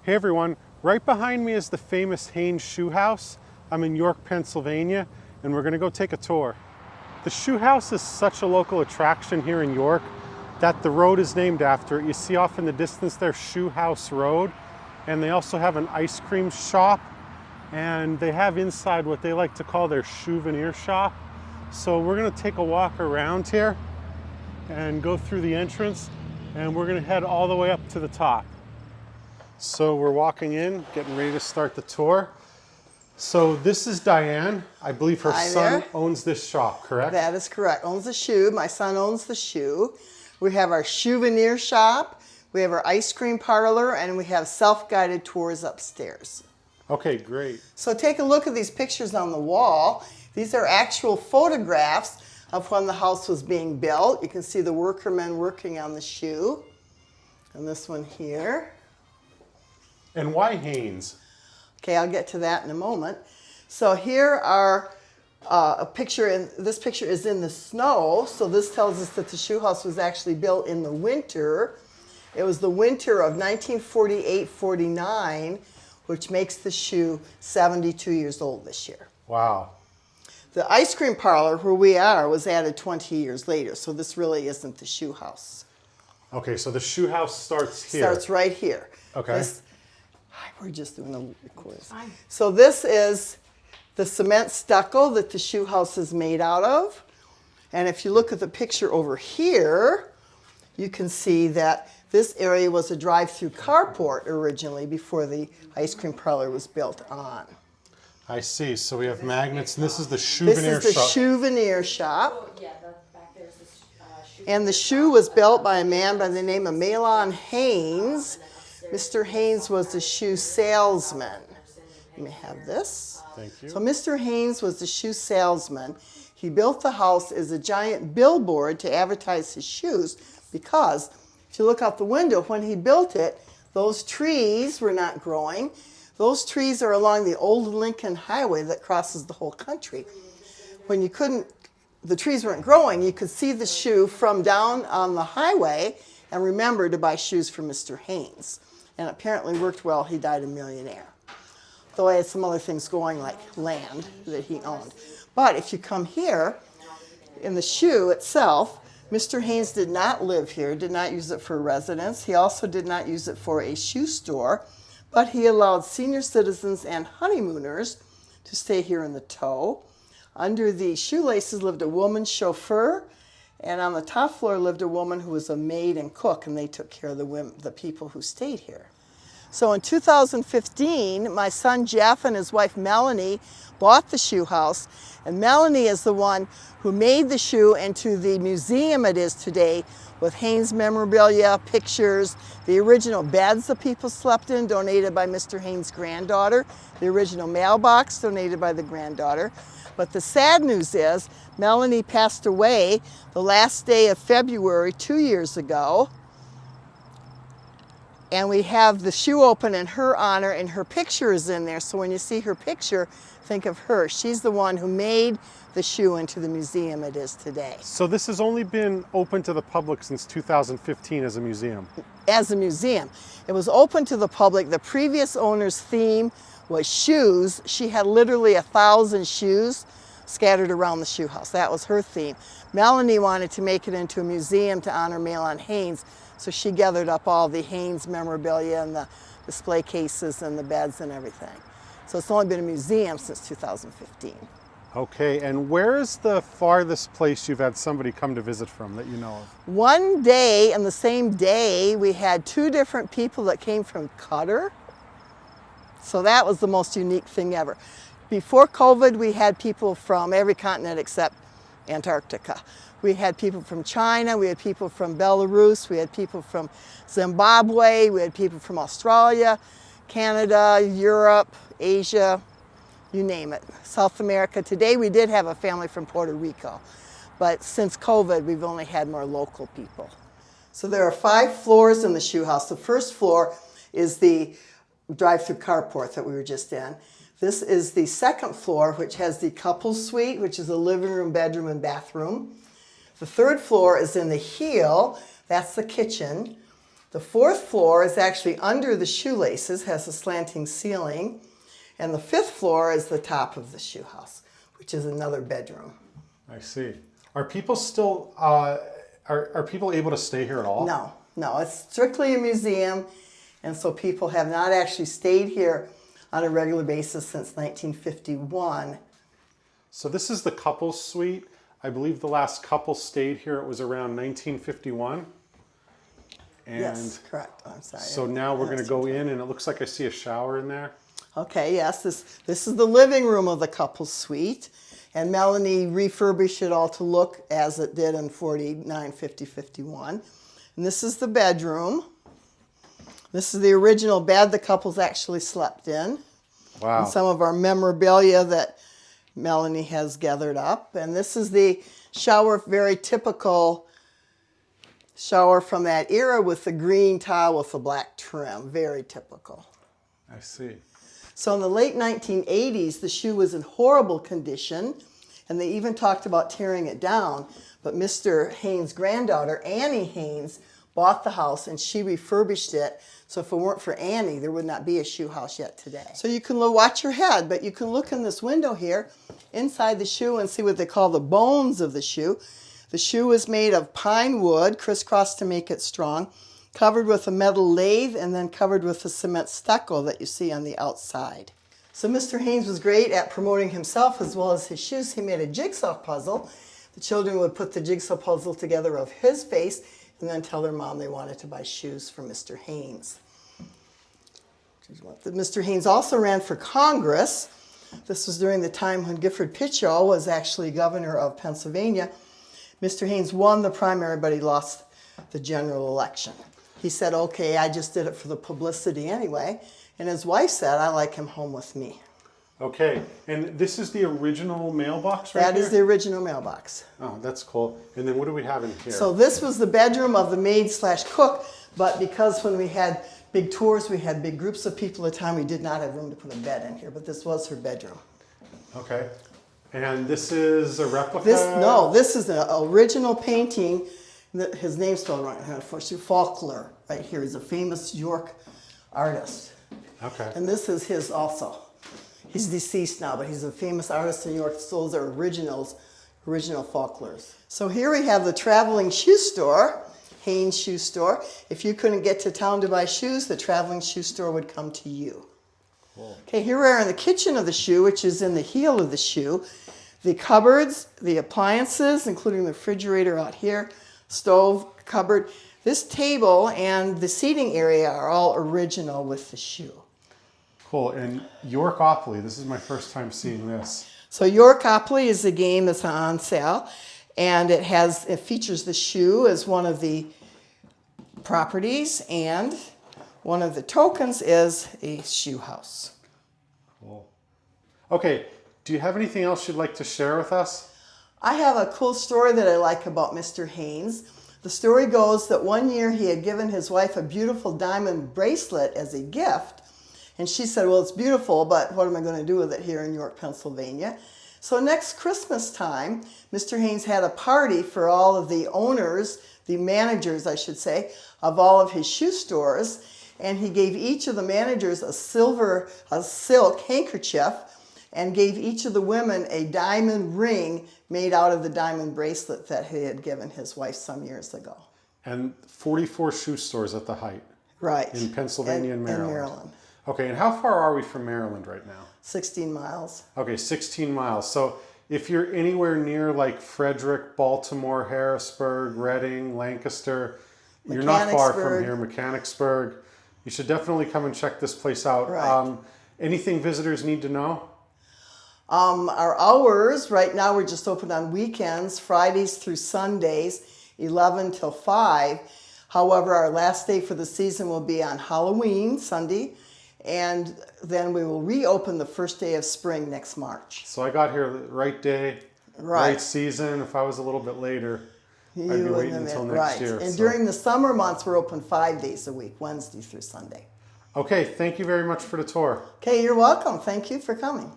Hey everyone, right behind me is the famous Haines shoe house. I'm in York, Pennsylvania, and we're gonna go take a tour. The shoe house is such a local attraction here in York that the road is named after it. You see off in the distance there, Shoe House Road, and they also have an ice cream shop, and they have inside what they like to call their souvenir shop. So we're gonna take a walk around here and go through the entrance, and we're gonna head all the way up to the top. So we're walking in, getting ready to start the tour. So this is Diane. I believe her son owns this shop, correct? That is correct. Owns the shoe. My son owns the shoe. We have our souvenir shop, we have our ice cream parlor, and we have self-guided tours upstairs. Okay, great. So take a look at these pictures on the wall. These are actual photographs of when the house was being built. You can see the workmen working on the shoe. And this one here. And why Haines? Okay, I'll get to that in a moment. So here are a picture, and this picture is in the snow. So this tells us that the shoe house was actually built in the winter. It was the winter of 1948-49, which makes the shoe 72 years old this year. Wow. The ice cream parlor where we are was added 20 years later, so this really isn't the shoe house. Okay, so the shoe house starts here. Starts right here. Okay. We're just doing a quiz. So this is the cement stucco that the shoe house is made out of. And if you look at the picture over here, you can see that this area was a drive-through carport originally before the ice cream parlor was built on. I see. So we have magnets, and this is the souvenir shop. This is the souvenir shop. And the shoe was built by a man by the name of Haines. Mr. Haines was the shoe salesman. You may have this. Thank you. So Mr. Haines was the shoe salesman. He built the house as a giant billboard to advertise his shoes because if you look out the window, when he built it, those trees were not growing. Those trees are along the old Lincoln Highway that crosses the whole country. When the trees weren't growing, you could see the shoe from down on the highway and remember to buy shoes from Mr. Haines. And apparently worked well. He died a millionaire. Though he had some other things going like land that he owned. But if you come here, in the shoe itself, Mr. Haines did not live here, did not use it for residence. He also did not use it for a shoe store, but he allowed senior citizens and honeymooners to stay here in the toe. Under the shoelaces lived a woman chauffeur, and on the top floor lived a woman who was a maid and cook, and they took care of the people who stayed here. So in 2015, my son Jeff and his wife Melanie bought the shoe house, and Melanie is the one who made the shoe into the museum it is today with Haines memorabilia, pictures, the original beds the people slept in, donated by Mr. Haines' granddaughter, the original mailbox donated by the granddaughter. But the sad news is Melanie passed away the last day of February 2 years ago. And we have the shoe open in her honor, and her picture is in there. So when you see her picture, think of her. She's the one who made the shoe into the museum it is today. So this has only been open to the public since 2015 as a museum? As a museum. It was open to the public. The previous owner's theme was shoes. She had literally 1,000 shoes scattered around the shoe house. That was her theme. Melanie wanted to make it into a museum to honor Mahlon Haines, so she gathered up all the Haines memorabilia and the display cases and the beds and everything. So it's only been a museum since 2015. Okay, and where is the farthest place you've had somebody come to visit from that you know of? One day, and the same day, we had 2 different people that came from Qatar. So that was the most unique thing ever. Before COVID, we had people from every continent except Antarctica. We had people from China, we had people from Belarus, we had people from Zimbabwe, we had people from Australia, Canada, Europe, Asia, you name it, South America. Today we did have a family from Puerto Rico, but since COVID, we've only had more local people. So there are 5 floors in the shoe house. The first floor is the drive-through carport that we were just in. This is the second floor, which has the couples suite, which is a living room, bedroom, and bathroom. The third floor is in the heel. That's the kitchen. The fourth floor is actually under the shoelaces, has a slanting ceiling. And the fifth floor is the top of the shoe house, which is another bedroom. I see. Are people still, are people able to stay here at all? No, no, it's strictly a museum. And so people have not actually stayed here on a regular basis since 1951. So this is the couple's suite. I believe the last couple stayed here, it was around 1951. And Yes, correct. I'm sorry. so now we're going to go in, and it looks like I see a shower in there. Okay, yes, this is the living room of the couple's suite. And Melanie refurbished it all to look as it did in 49, 50, 51. And this is the bedroom. This is the original bed the couples actually slept in. Wow. And some of our memorabilia that Melanie has gathered up. And this is the shower, very typical shower from that era with the green tile with the black trim. Very typical. I see. So in the late 1980s, the shoe was in horrible condition, and they even talked about tearing it down. But Mr. Haines' granddaughter, Annie Haines, bought the house, and she refurbished it. So if it weren't for Annie, there would not be a shoe house yet today. So you can watch your head, but you can look in this window here inside the shoe and see what they call the bones of the shoe. The shoe is made of pine wood, crisscrossed to make it strong, covered with a metal lathe, and then covered with the cement stucco that you see on the outside. So Mr. Haines was great at promoting himself as well as his shoes. He made a jigsaw puzzle. The children would put the jigsaw puzzle together of his face and then tell their mom they wanted to buy shoes for Mr. Haines. Mr. Haines also ran for Congress. This was during the time when Gifford Pitchell was actually governor of Pennsylvania. Mr. Haines won the primary, but he lost the general election. He said, okay, I just did it for the publicity anyway. And his wife said, I like him home with me. Okay, and this is the original mailbox right here? That is the original mailbox. Oh, that's cool. And then what do we have in here? So this was the bedroom of the maid/cook, but because when we had big tours, we had big groups of people at a time, we did not have room to put a bed in here, but this was her bedroom. Okay. And this is a replica? This is an original painting. His name's spelled wrong, unfortunately. Faulkner, right here. He's a famous York artist. Okay. And this is his also. He's deceased now, but he's a famous artist in York. So those are original Faulkners. So here we have the traveling shoe store, Haines Shoe Store. If you couldn't get to town to buy shoes, the traveling shoe store would come to you. Cool. Okay, here we are in the kitchen of the shoe, which is in the heel of the shoe. The cupboards, the appliances, including the refrigerator out here, stove, cupboard. This table and the seating area are all original with the shoe. Cool. And Yorkopoly, this is my first time seeing this. So Yorkopoly is a game that's on sale, and it features the shoe as one of the properties, and one of the tokens is a shoe house. Cool. Okay, do you have anything else you'd like to share with us? I have a cool story that I like about Mr. Haines. The story goes that one year he had given his wife a beautiful diamond bracelet as a gift. And she said, well, it's beautiful, but what am I going to do with it here in York, Pennsylvania? So next Christmas time, Mr. Haines had a party for all of the owners, the managers, I should say, of all of his shoe stores. And he gave each of the managers a silk handkerchief and gave each of the women a diamond ring made out of the diamond bracelet that he had given his wife some years ago. And 44 shoe stores at the height. Right. In Pennsylvania and Maryland. In Maryland. Okay, and how far are we from Maryland right now? 16 miles. Okay, 16 miles. So if you're anywhere near like Frederick, Baltimore, Harrisburg, Reading, Lancaster, you're not far from here, Mechanicsburg. You should definitely come and check this place out. Right. Anything visitors need to know? Our hours, right now we're just open on weekends, Fridays through Sundays, 11 till 5. However, our last day for the season will be on Halloween, Sunday, and then we will reopen the first day of spring next March. So I got here the right day, right season. If I was a little bit later, I'd be waiting until next year. And during the summer months, we're open 5 days a week, Wednesday through Sunday. Okay, thank you very much for the tour. Okay, you're welcome. Thank you for coming.